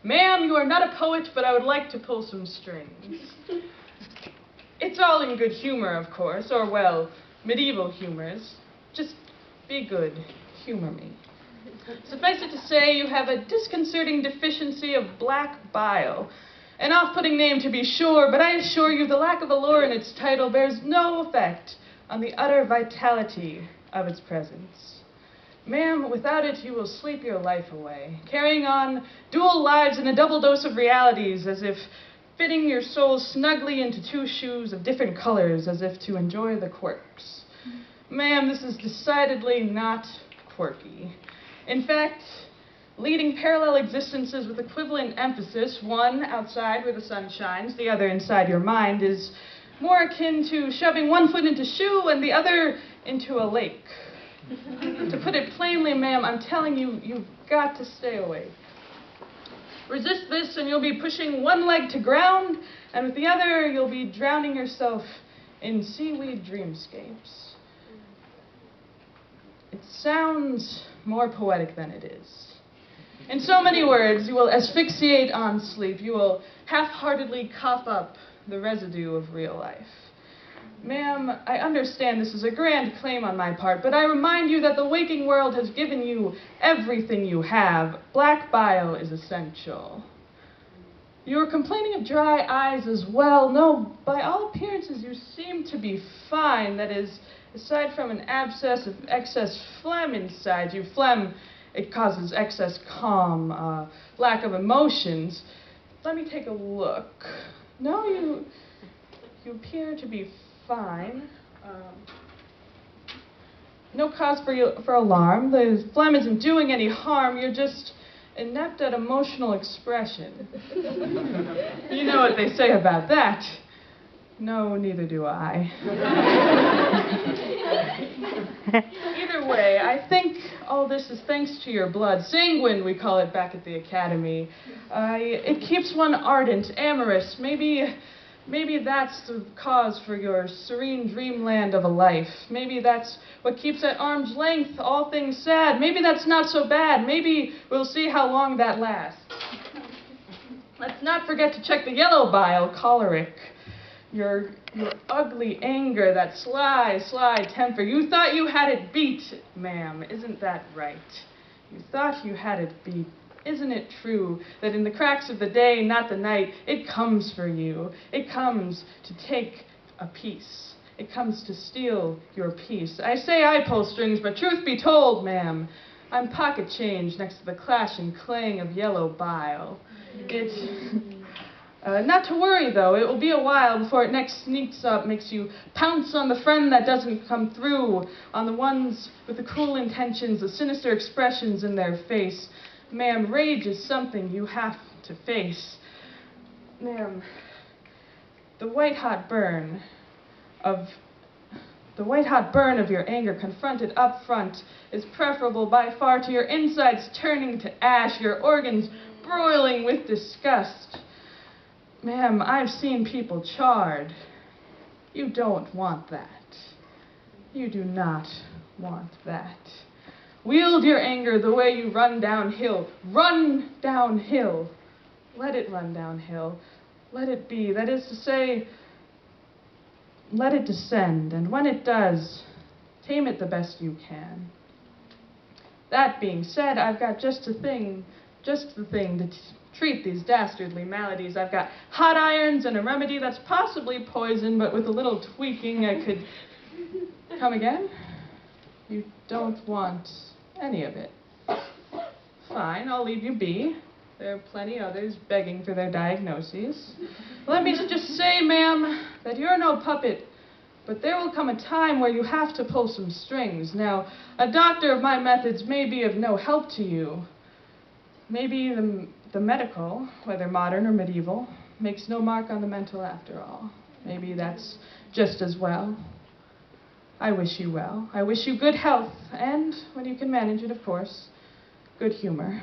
Ma'am, you are not a poet, but I would like to pull some strings. It's all in good humor, of course, or, well, medieval humors. Just be good. Humor me. Suffice it to say, you have a disconcerting deficiency of black bile. An off-putting name, to be sure, but I assure you the lack of allure in its title bears no effect on the utter vitality of its presence. Ma'am, without it, you will sleep your life away, carrying on dual lives in a double dose of realities, as if fitting your soul snugly into two shoes of different colors, as if to enjoy the quirks. Ma'am, this is decidedly not quirky. In fact, leading parallel existences with equivalent emphasis, one outside where the sun shines, the other inside your mind, is more akin to shoving one foot into shoe and the other into a lake. To put it plainly, ma'am, I'm telling you, you've got to stay awake. Resist this and you'll be pushing one leg to ground, and with the other you'll be drowning yourself in seaweed dreamscapes. It sounds more poetic than it is. In so many words, you will asphyxiate on sleep. You will half-heartedly cough up the residue of real life. Ma'am, I understand this is a grand claim on my part, but I remind you that the waking world has given you everything you have. Black bile is essential. You are complaining of dry eyes as well. No, by all appearances, you seem to be fine. That is, aside from an abscess of excess phlegm inside you. Phlegm, it causes excess calm, lack of emotions. Let me take a look. No, you appear to be fine. No cause for alarm. The phlegm isn't doing any harm. You're just inept at emotional expression. You know what they say about that. No, neither do I. Either way, I think all this is thanks to your blood. Sanguine, we call it back at the academy. It keeps one ardent, amorous. Maybe that's the cause for your serene dreamland of a life. Maybe that's what keeps at arm's length all things sad. Maybe that's not so bad. Maybe we'll see how long that lasts. Let's not forget to check the yellow bile, choleric. Your ugly anger, that sly temper. You thought you had it beat, ma'am. Isn't that right? You thought you had it beat. Isn't it true that in the cracks of the day, not the night, it comes for you? It comes to take a piece. It comes to steal your peace. I say I pull strings, but truth be told, ma'am, I'm pocket change next to the clash and clang of yellow bile. Not to worry, though. It will be a while before it next sneaks up, makes you pounce on the friend that doesn't come through, on the ones with the cruel intentions, the sinister expressions in their face. Ma'am, rage is something you have to face. Ma'am, the white-hot burn of your anger confronted up front is preferable by far to your insides turning to ash, your organs broiling with disgust. Ma'am, I've seen people charred. You don't want that. You do not want that. Wield your anger the way you run downhill. Run downhill. Let it run downhill. Let it be. That is to say, let it descend. And when it does, tame it the best you can. That being said, I've got just the thing to treat these dastardly maladies. I've got hot irons and a remedy that's possibly poison, but with a little tweaking I could... Come again? You don't want any of it. Fine, I'll leave you be. There are plenty others begging for their diagnoses. Let me just say, ma'am, that you're no puppet, but there will come a time where you have to pull some strings. Now, a doctor of my methods may be of no help to you. Maybe the medical, whether modern or medieval, makes no mark on the mental after all. Maybe that's just as well. I wish you well. I wish you good health, and, when you can manage it, of course, good humor.